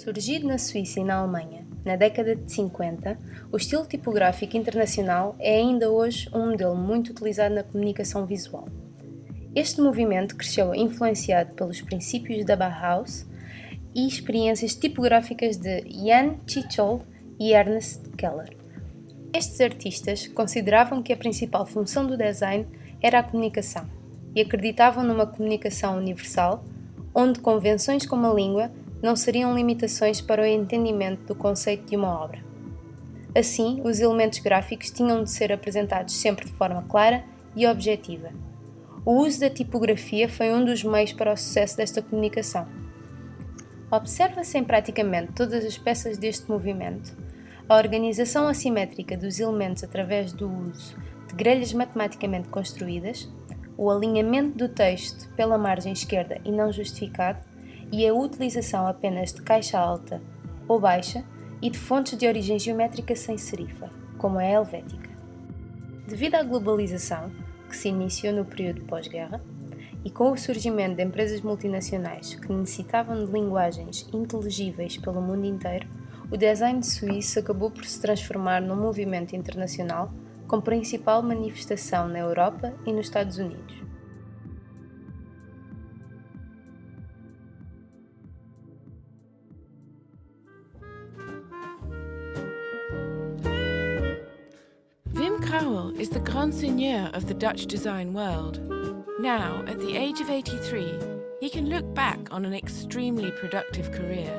Surgido na Suíça e na Alemanha, na década de 50, o estilo tipográfico internacional é ainda hoje um modelo muito utilizado na comunicação visual. Este movimento cresceu influenciado pelos princípios da Bauhaus e experiências tipográficas de Jan Tschichold e Ernst Keller. Estes artistas consideravam que a principal função do design era a comunicação e acreditavam numa comunicação universal, onde convenções como a língua não seriam limitações para o entendimento do conceito de uma obra. Assim, os elementos gráficos tinham de ser apresentados sempre de forma clara e objetiva. O uso da tipografia foi um dos meios para o sucesso desta comunicação. Observa-se em praticamente todas as peças deste movimento a organização assimétrica dos elementos através do uso de grelhas matematicamente construídas, o alinhamento do texto pela margem esquerda e não justificado, e a utilização apenas de caixa alta ou baixa e de fontes de origem geométrica sem serifa, como a helvética. Devido à globalização, que se iniciou no período pós-guerra, e com o surgimento de empresas multinacionais que necessitavam de linguagens inteligíveis pelo mundo inteiro, o design suíço acabou por se transformar num movimento internacional com principal manifestação na Europa e nos Estados Unidos. Wim Crouwel is the grand seigneur of the Dutch design world. Now, at the age of 83, he can look back on an extremely productive career.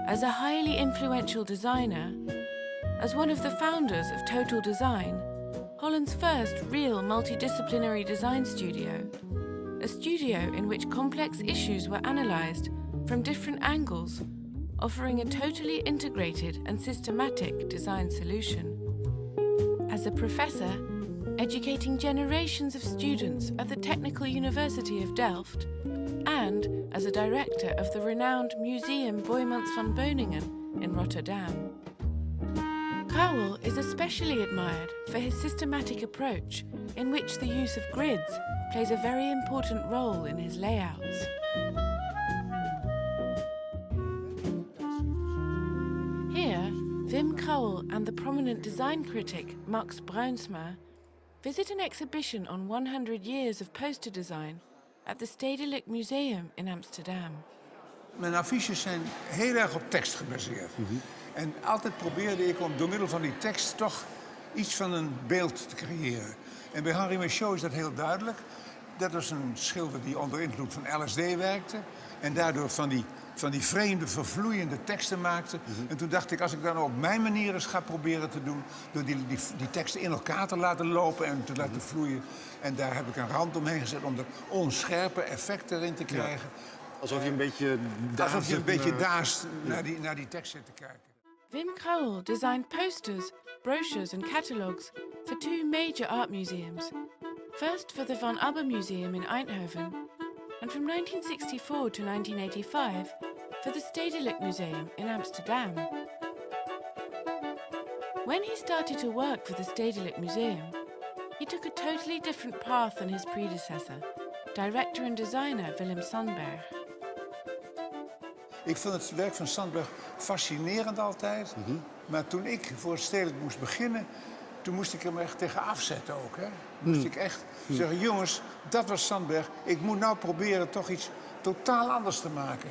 As a highly influential designer, as one of the founders of Total Design, Holland's first real multidisciplinary design studio, a studio in which complex issues were analysed from different angles, offering a totally integrated and systematic design solution. As a professor, educating generations of students at the Technical University of Delft, and as a director of the renowned Museum Boijmans van Beuningen in Rotterdam. Crouwel is especially admired for his systematic approach, in which the use of grids plays a very important role in his layouts. Here, Wim Crouwel and the prominent design critic Max Bruinsma visit an exhibition on 100 years of poster design at the Stedelijk Museum in Amsterdam. Mijn affiches zijn heel erg op tekst gebaseerd. En altijd probeerde ik om door middel van die tekst toch iets van een beeld te creëren. En bij Henri Michaud is dat heel duidelijk. Dat was een schilder die onder invloed van LSD werkte. En daardoor van die vreemde, vervloeiende teksten maakte. En toen dacht ik, als ik dan op mijn manier eens ga proberen te doen... door die teksten in elkaar te laten lopen en te laten vloeien. En daar heb ik een rand omheen gezet om er onscherpe effecten erin te krijgen. Ja. Alsof je een beetje daast naar die tekst zit te kijken. Wim Crouwel designed posters, brochures and catalogues for two major art museums. First for the Van Abbe Museum in Eindhoven, and from 1964 to 1985 for the Stedelijk Museum in Amsterdam. When he started to work for the Stedelijk Museum, he took a totally different path than his predecessor, director and designer Willem Sandberg. Ik vond het werk van Sandberg fascinerend altijd. Maar toen ik voor het Stedelijk moest beginnen... toen moest ik hem echt tegen afzetten ook. Hè? Moest ik echt zeggen, jongens, dat was Sandberg. Ik moet nou proberen toch iets totaal anders te maken.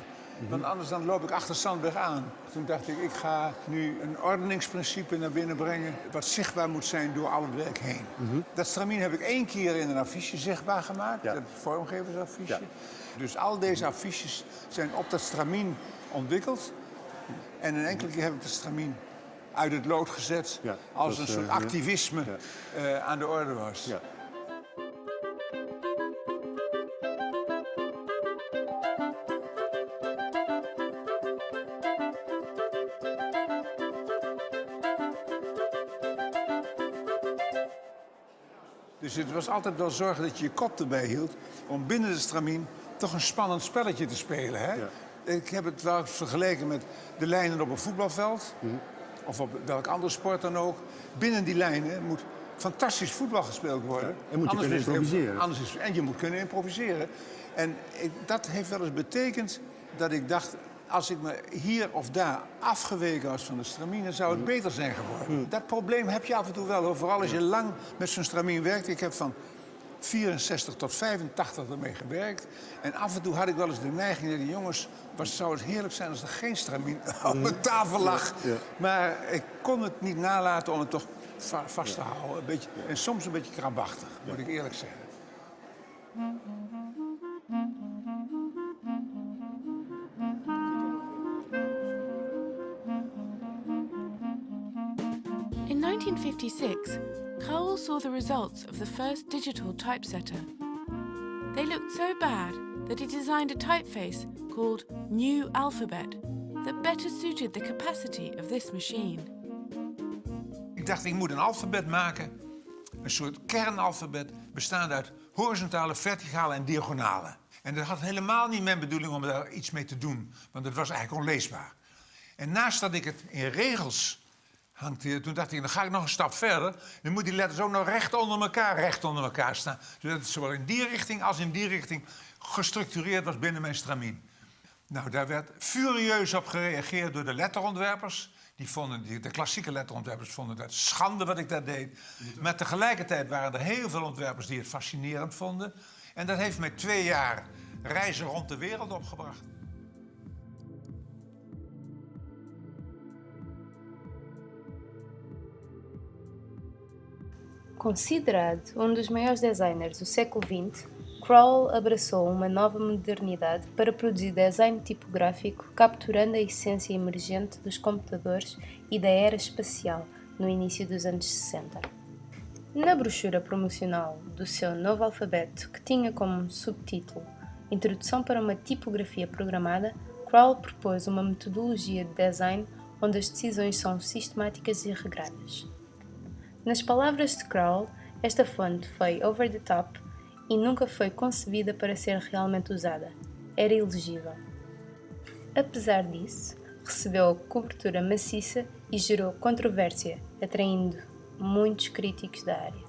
Want anders dan loop ik achter Sandberg aan. Toen dacht ik ga nu een ordeningsprincipe naar binnen brengen... wat zichtbaar moet zijn door al het werk heen. Dat stramien heb ik 1 keer in een affiche zichtbaar gemaakt. Ja. Het vormgeversaffiche. Ja. Dus al deze affiches zijn op dat stramien ontwikkeld. En een enkele keer heb ik het stramien uit het lood gezet... Ja, als een soort activisme aan de orde was. Ja. Dus het was altijd wel zorgen dat je je kop erbij hield... om binnen de stramien toch een spannend spelletje te spelen. Hè? Ja. Ik heb het wel vergeleken met de lijnen op een voetbalveld... of op welk andere sport dan ook. Binnen die lijnen moet fantastisch voetbal gespeeld worden. Ja, en moet je kunnen improviseren. En je moet kunnen improviseren. En dat heeft wel eens betekend dat ik dacht... als ik me hier of daar afgeweken was van de stramine, zou het beter zijn geworden. Dat probleem heb je af en toe wel, hoor. Vooral als je lang met zo'n stramine werkt. Ik heb van 64 tot 85 ermee gewerkt. En af en toe had ik wel eens de neiging naar die jongens, zou het heerlijk zijn als er geen stramine op mijn tafel lag. Ja. Maar ik kon het niet nalaten om het toch vast te houden. Een beetje, en soms een beetje krampachtig, moet ik eerlijk zeggen. In 1956, Crowell saw the results of the first digital typesetter. They looked so bad that he designed a typeface called New Alphabet that better suited the capacity of this machine. Ik dacht, ik moet een alfabet maken, een soort kernalfabet, bestaande uit horizontale, verticale en diagonale. En dat had helemaal niet mijn bedoeling om daar iets mee te doen, want het was eigenlijk onleesbaar. En naast dat ik het in regels hangte, toen dacht ik, dan ga ik nog een stap verder. Dan moeten die letters ook nog recht onder elkaar staan. Zodat het zowel in die richting als in die richting gestructureerd was binnen mijn stramien. Nou, daar werd furieus op gereageerd door de letterontwerpers. De klassieke letterontwerpers vonden dat schande wat ik daar deed. Maar tegelijkertijd waren er heel veel ontwerpers die het fascinerend vonden. En dat heeft mij 2 jaar reizen rond de wereld opgebracht. Considerado dos maiores designers do século XX, Crowell abraçou uma nova modernidade para produzir design tipográfico, capturando a essência emergente dos computadores e da era espacial no início dos anos 60. Na brochura promocional do seu novo alfabeto, que tinha como subtítulo Introdução para uma tipografia programada, Crowell propôs uma metodologia de design onde as decisões são sistemáticas e regradas. Nas palavras de Crowell, esta fonte foi over the top e nunca foi concebida para ser realmente usada. Era ilegível. Apesar disso, recebeu cobertura maciça e gerou controvérsia, atraindo muitos críticos da área.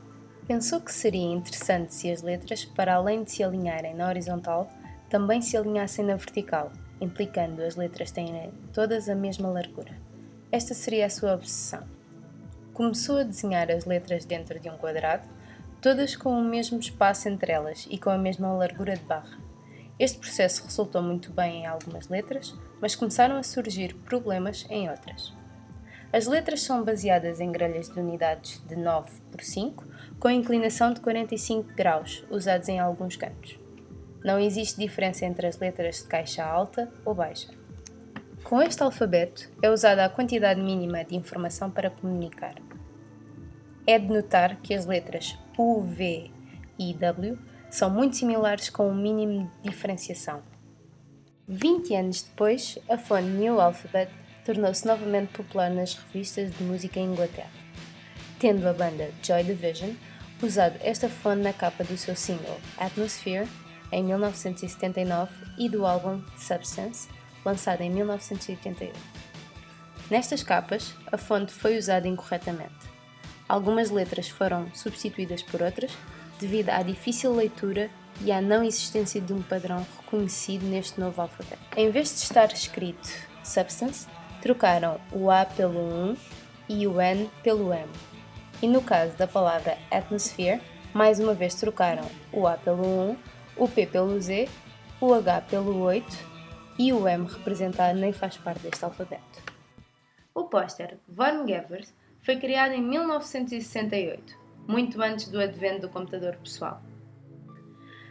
Pensou que seria interessante se as letras, para além de se alinharem na horizontal, também se alinhassem na vertical, implicando as letras terem todas a mesma largura. Esta seria a sua obsessão. Começou a desenhar as letras dentro de um quadrado, todas com o mesmo espaço entre elas e com a mesma largura de barra. Este processo resultou muito bem em algumas letras, mas começaram a surgir problemas em outras. As letras são baseadas em grelhas de unidades de 9 por 5, com inclinação de 45 graus, usados em alguns cantos. Não existe diferença entre as letras de caixa alta ou baixa. Com este alfabeto, é usada a quantidade mínima de informação para comunicar. É de notar que as letras U, V e W são muito similares com um mínimo de diferenciação. 20 anos depois, a fonte New Alphabet tornou-se novamente popular nas revistas de música em Inglaterra, tendo a banda Joy Division usado esta fonte na capa do seu single Atmosphere, em 1979, e do álbum Substance, lançado em 1988. Nestas capas, a fonte foi usada incorretamente. Algumas letras foram substituídas por outras, devido à difícil leitura e à não existência de um padrão reconhecido neste novo alfabeto. Em vez de estar escrito Substance, trocaram o A pelo 1 e o N pelo M. E no caso da palavra Atmosphere, mais uma vez trocaram o A pelo 1, o P pelo Z, o H pelo 8 e o M representado nem faz parte deste alfabeto. O póster Von Gebers foi criado em 1968, muito antes do advento do computador pessoal.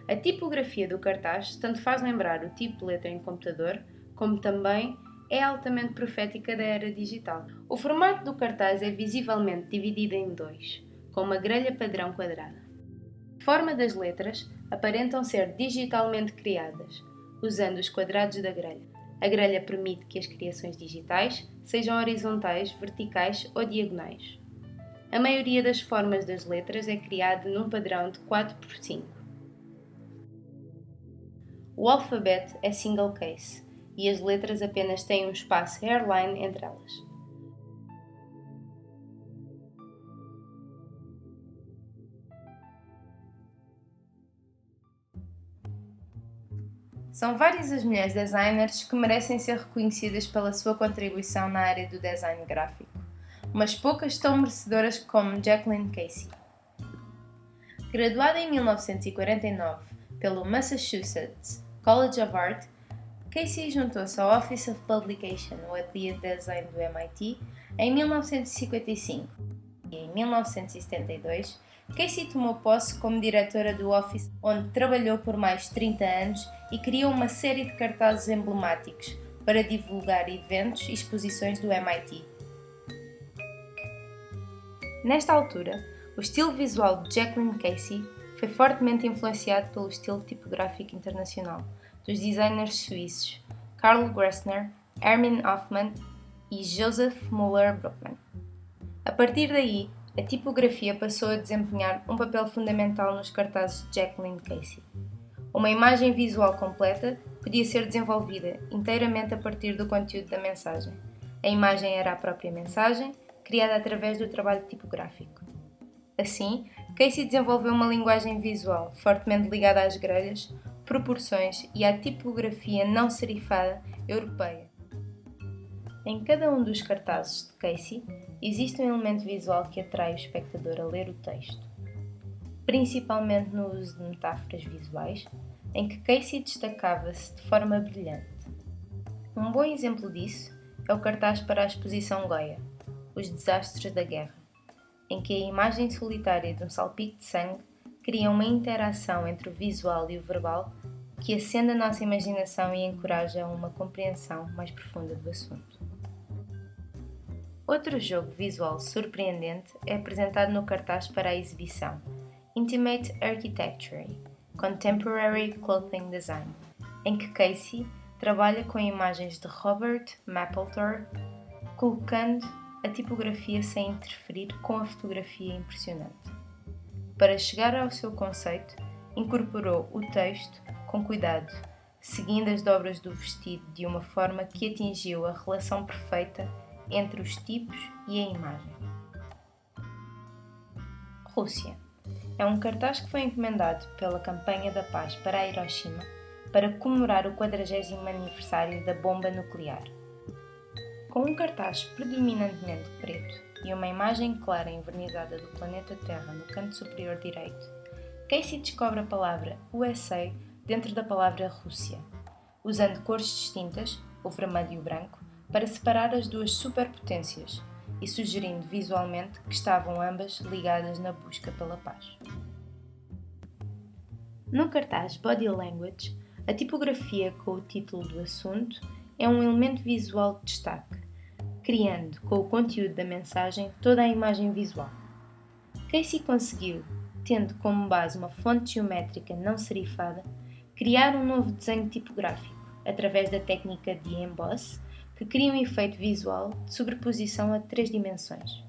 A tipografia do cartaz tanto faz lembrar o tipo de letra em computador, como também é altamente profética da era digital. O formato do cartaz é visivelmente dividido em 2, com uma grelha padrão quadrada. A forma das letras aparentam ser digitalmente criadas, usando os quadrados da grelha. A grelha permite que as criações digitais sejam horizontais, verticais ou diagonais. A maioria das formas das letras é criada num padrão de 4 por 5. O alfabeto é single case e as letras apenas têm um espaço hairline entre elas. São várias as mulheres designers que merecem ser reconhecidas pela sua contribuição na área do design gráfico, mas poucas tão merecedoras como Jacqueline Casey. Graduada em 1949 pelo Massachusetts College of Art, Casey juntou-se ao Office of Publication no Ateliê de Design do MIT em 1955 e em 1972 Casey tomou posse como diretora do Office, onde trabalhou por mais de 30 anos e criou uma série de cartazes emblemáticos para divulgar eventos e exposições do MIT. Nesta altura, o estilo visual de Jacqueline Casey foi fortemente influenciado pelo estilo tipográfico internacional dos designers suíços Karl Gressner, Ermin Hoffmann e Joseph Müller-Brockmann. A partir daí, a tipografia passou a desempenhar um papel fundamental nos cartazes de Jacqueline Casey. Uma imagem visual completa podia ser desenvolvida inteiramente a partir do conteúdo da mensagem. A imagem era a própria mensagem, criada através do trabalho tipográfico. Assim, Casey desenvolveu uma linguagem visual fortemente ligada às grelhas, proporções e à tipografia não serifada europeia. Em cada um dos cartazes de Casey, existe um elemento visual que atrai o espectador a ler o texto, principalmente no uso de metáforas visuais, em que Casey destacava-se de forma brilhante. Um bom exemplo disso é o cartaz para a exposição Goya, Os Desastres da Guerra, em que a imagem solitária de um salpico de sangue cria uma interação entre o visual e o verbal que acende a nossa imaginação e encoraja uma compreensão mais profunda do assunto. Outro jogo visual surpreendente é apresentado no cartaz para a exibição Intimate Architecture – Contemporary Clothing Design, em que Casey trabalha com imagens de Robert Mapplethorpe, colocando a tipografia sem interferir com a fotografia impressionante. Para chegar ao seu conceito, incorporou o texto com cuidado, seguindo as dobras do vestido de uma forma que atingiu a relação perfeita entre os tipos e a imagem. Rússia. É um cartaz que foi encomendado pela Campanha da Paz para a Hiroshima para comemorar o 40º aniversário da bomba nuclear. Com um cartaz predominantemente preto e uma imagem clara envernizada do planeta Terra no canto superior direito, Casey descobre a palavra USA dentro da palavra Rússia, usando cores distintas, o vermelho e o branco, para separar as duas superpotências e sugerindo visualmente que estavam ambas ligadas na busca pela paz. No cartaz Body Language, a tipografia com o título do assunto é um elemento visual de destaque, criando com o conteúdo da mensagem toda a imagem visual. Casey conseguiu, tendo como base uma fonte geométrica não serifada, criar um novo desenho tipográfico, através da técnica de emboss, que cria um efeito visual de sobreposição a 3 dimensões.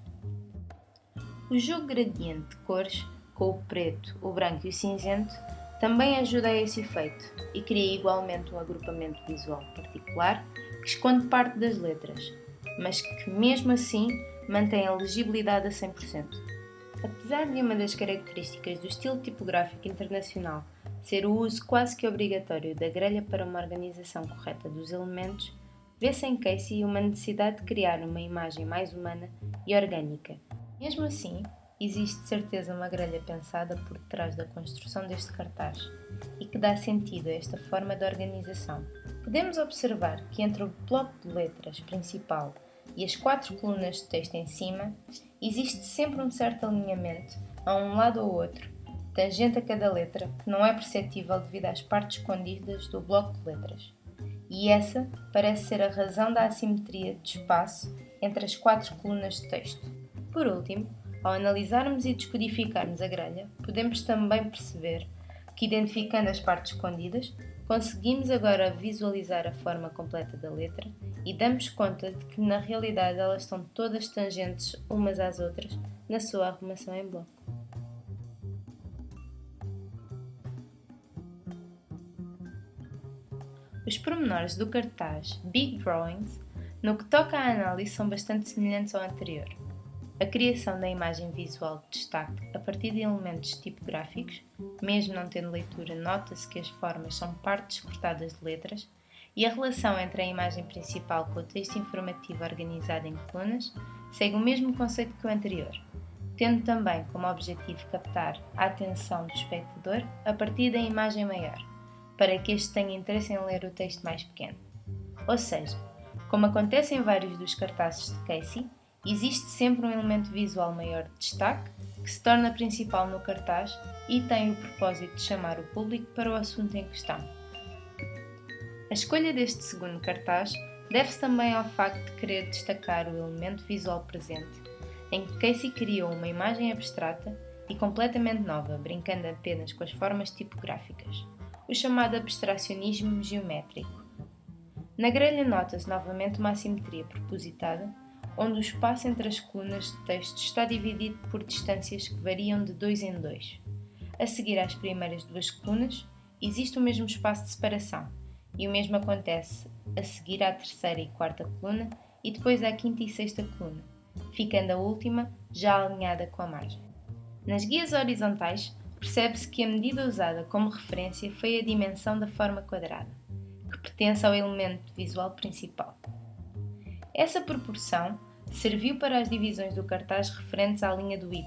O jogo gradiente de cores, com o preto, o branco e o cinzento, também ajuda a esse efeito e cria igualmente um agrupamento visual particular que esconde parte das letras, mas que mesmo assim mantém a legibilidade a 100%. Apesar de uma das características do estilo tipográfico internacional ser o uso quase que obrigatório da grelha para uma organização correta dos elementos, vê-se em Casey uma necessidade de criar uma imagem mais humana e orgânica. Mesmo assim, existe de certeza uma grelha pensada por trás da construção deste cartaz e que dá sentido a esta forma de organização. Podemos observar que entre o bloco de letras principal e as 4 colunas de texto em cima, existe sempre um certo alinhamento a um lado ou outro, tangente a cada letra, que não é perceptível devido às partes escondidas do bloco de letras. E essa parece ser a razão da assimetria de espaço entre as 4 colunas de texto. Por último, ao analisarmos e descodificarmos a grelha, podemos também perceber que, identificando as partes escondidas, conseguimos agora visualizar a forma completa da letra e damos conta de que, na realidade, elas estão todas tangentes umas às outras na sua arrumação em bloco. Os pormenores do cartaz Big Drawings, no que toca à análise, são bastante semelhantes ao anterior. A criação da imagem visual de destaque a partir de elementos tipográficos, mesmo não tendo leitura, nota-se que as formas são partes cortadas de letras, e a relação entre a imagem principal com o texto informativo organizado em colunas segue o mesmo conceito que o anterior, tendo também como objetivo captar a atenção do espectador a partir da imagem maior, para que este tenha interesse em ler o texto mais pequeno. Ou seja, como acontece em vários dos cartazes de Casey, existe sempre um elemento visual maior de destaque que se torna principal no cartaz e tem o propósito de chamar o público para o assunto em questão. A escolha deste segundo cartaz deve-se também ao facto de querer destacar o elemento visual presente, em que Casey criou uma imagem abstrata e completamente nova, brincando apenas com as formas tipográficas, o chamado abstracionismo geométrico. Na grelha nota-se novamente uma assimetria propositada, onde o espaço entre as colunas de texto está dividido por distâncias que variam de 2 em 2. A seguir às primeiras duas colunas, existe o mesmo espaço de separação, e o mesmo acontece a seguir à terceira e quarta coluna e depois à quinta e sexta coluna, ficando a última já alinhada com a margem. Nas guias horizontais, percebe-se que a medida usada como referência foi a dimensão da forma quadrada, que pertence ao elemento visual principal. Essa proporção serviu para as divisões do cartaz referentes à linha do Y,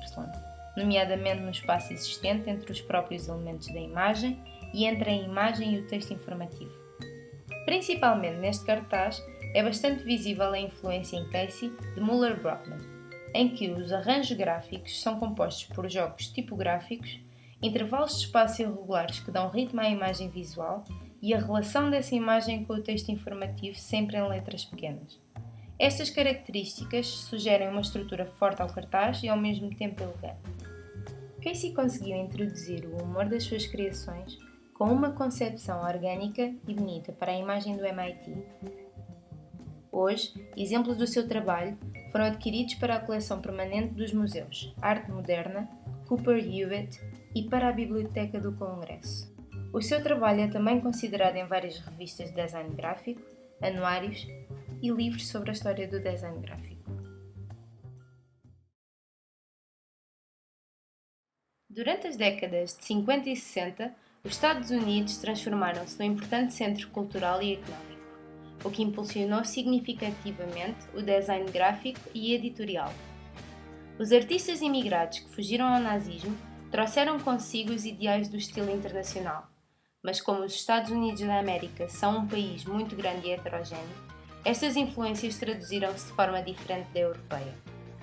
nomeadamente no espaço existente entre os próprios elementos da imagem e entre a imagem e o texto informativo. Principalmente neste cartaz, é bastante visível a influência em Casey de Muller-Brockman, em que os arranjos gráficos são compostos por jogos tipográficos, intervalos de espaço irregulares que dão ritmo à imagem visual e a relação dessa imagem com o texto informativo sempre em letras pequenas. Estas características sugerem uma estrutura forte ao cartaz e ao mesmo tempo elegante. Casey conseguiu introduzir o humor das suas criações com uma concepção orgânica e bonita para a imagem do MIT. Hoje, exemplos do seu trabalho foram adquiridos para a coleção permanente dos museus Arte Moderna, Cooper Hewitt e para a Biblioteca do Congresso. O seu trabalho é também considerado em várias revistas de design gráfico, anuários e livros sobre a história do design gráfico. Durante as décadas de 50 e 60, os Estados Unidos transformaram-se num importante centro cultural e económico, o que impulsionou significativamente o design gráfico e editorial. Os artistas imigrados que fugiram ao nazismo trouxeram consigo os ideais do estilo internacional, mas como os Estados Unidos da América são um país muito grande e heterogéneo, estas influências traduziram-se de forma diferente da europeia,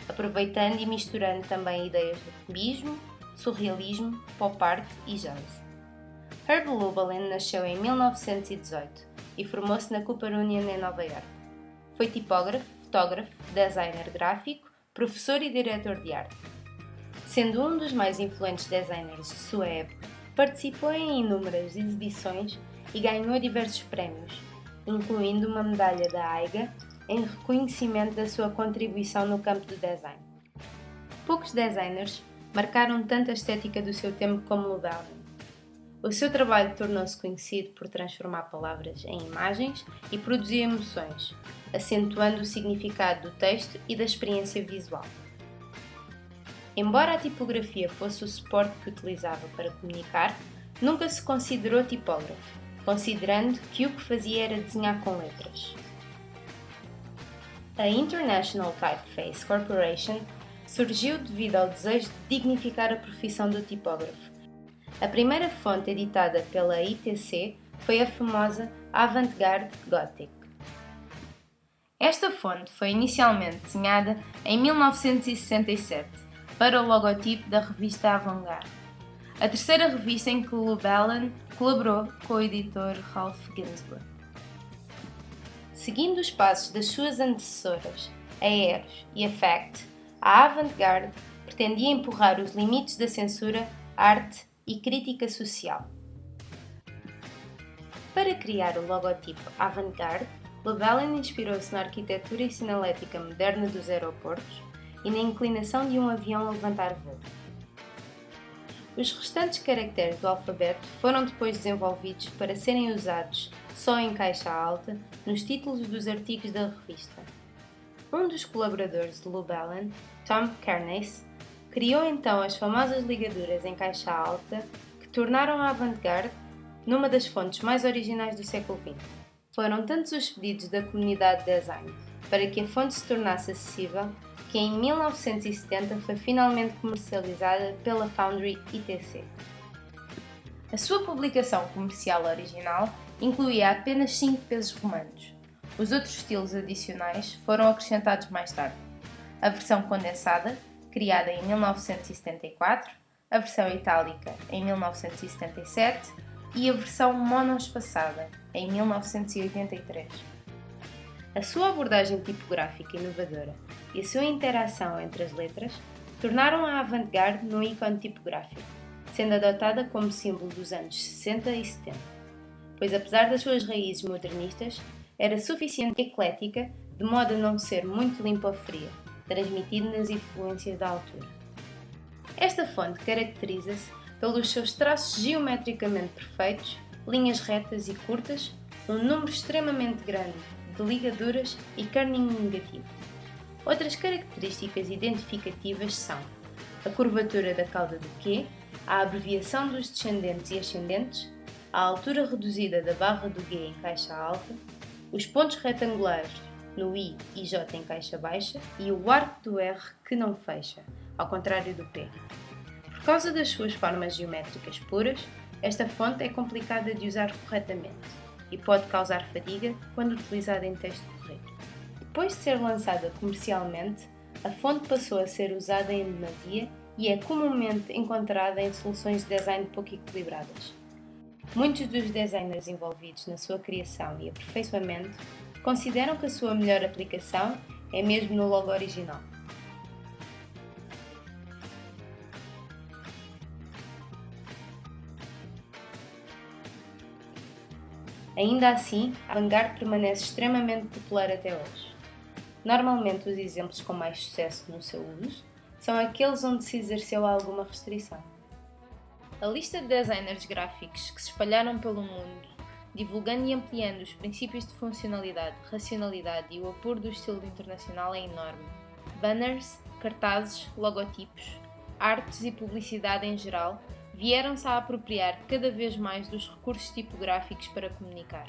aproveitando e misturando também ideias do cubismo, surrealismo, pop art e jazz. Herb Lubalin nasceu em 1918 e formou-se na Cooper Union em Nova York. Foi tipógrafo, fotógrafo, designer gráfico, professor e diretor de arte. Sendo um dos mais influentes designers de sua época, participou em inúmeras exibições e ganhou diversos prémios, incluindo uma medalha da AIGA em reconhecimento da sua contribuição no campo do design. Poucos designers marcaram tanto a estética do seu tempo como Lubalin. O seu trabalho tornou-se conhecido por transformar palavras em imagens e produzir emoções, acentuando o significado do texto e da experiência visual. Embora a tipografia fosse o suporte que utilizava para comunicar, nunca se considerou tipógrafo, considerando que o que fazia era desenhar com letras. A International Typeface Corporation surgiu devido ao desejo de dignificar a profissão do tipógrafo. A primeira fonte editada pela ITC foi a famosa Avant-Garde Gothic. Esta fonte foi inicialmente desenhada em 1967 para o logotipo da revista Avant-Garde, a terceira revista em que Lubalin colaborou com o editor Ralph Ginzburg. Seguindo os passos das suas antecessoras, a Eros e a Fact, a Avant-Garde pretendia empurrar os limites da censura, arte e crítica social. Para criar o logotipo Avant-Garde, Lubalin inspirou-se na arquitetura e sinalética moderna dos aeroportos e na inclinação de um avião a levantar voo. Os restantes caracteres do alfabeto foram depois desenvolvidos para serem usados só em caixa alta nos títulos dos artigos da revista. Um dos colaboradores de Llewellyn, Tom Cairnes, criou então as famosas ligaduras em caixa alta que tornaram a avant-garde numa das fontes mais originais do século XX. Foram tantos os pedidos da comunidade de design para que a fonte se tornasse acessível que em 1970 foi finalmente comercializada pela Foundry ITC. A sua publicação comercial original incluía apenas 5 pesos romanos. Os outros estilos adicionais foram acrescentados mais tarde. A versão condensada, criada em 1974, a versão itálica em 1977 e a versão monoespaçada em 1983. A sua abordagem tipográfica inovadora e a sua interação entre as letras tornaram a avant-garde num ícone tipográfico, sendo adotada como símbolo dos anos 60 e 70, pois apesar das suas raízes modernistas, era suficiente eclética de modo a não ser muito limpa ou fria, transmitido nas influências da altura. Esta fonte caracteriza-se pelos seus traços geometricamente perfeitos, linhas retas e curtas, um número extremamente grande de ligaduras e kerning negativo. Outras características identificativas são a curvatura da cauda do Q, a abreviação dos descendentes e ascendentes, a altura reduzida da barra do G em caixa alta, os pontos retangulares no I e J em caixa baixa e o arco do R que não fecha, ao contrário do P. Por causa das suas formas geométricas puras, esta fonte é complicada de usar corretamente e pode causar fadiga quando utilizada em texto correto. Depois de ser lançada comercialmente, a fonte passou a ser usada em demasia e é comumente encontrada em soluções de design pouco equilibradas. Muitos dos designers envolvidos na sua criação e aperfeiçoamento consideram que a sua melhor aplicação é mesmo no logo original. Ainda assim, a avant-garde permanece extremamente popular até hoje. Normalmente, os exemplos com mais sucesso no seu uso são aqueles onde se exerceu alguma restrição. A lista de designers gráficos que se espalharam pelo mundo, divulgando e ampliando os princípios de funcionalidade, racionalidade e o apuro do estilo internacional é enorme. Banners, cartazes, logotipos, artes e publicidade em geral vieram-se a apropriar cada vez mais dos recursos tipográficos para comunicar.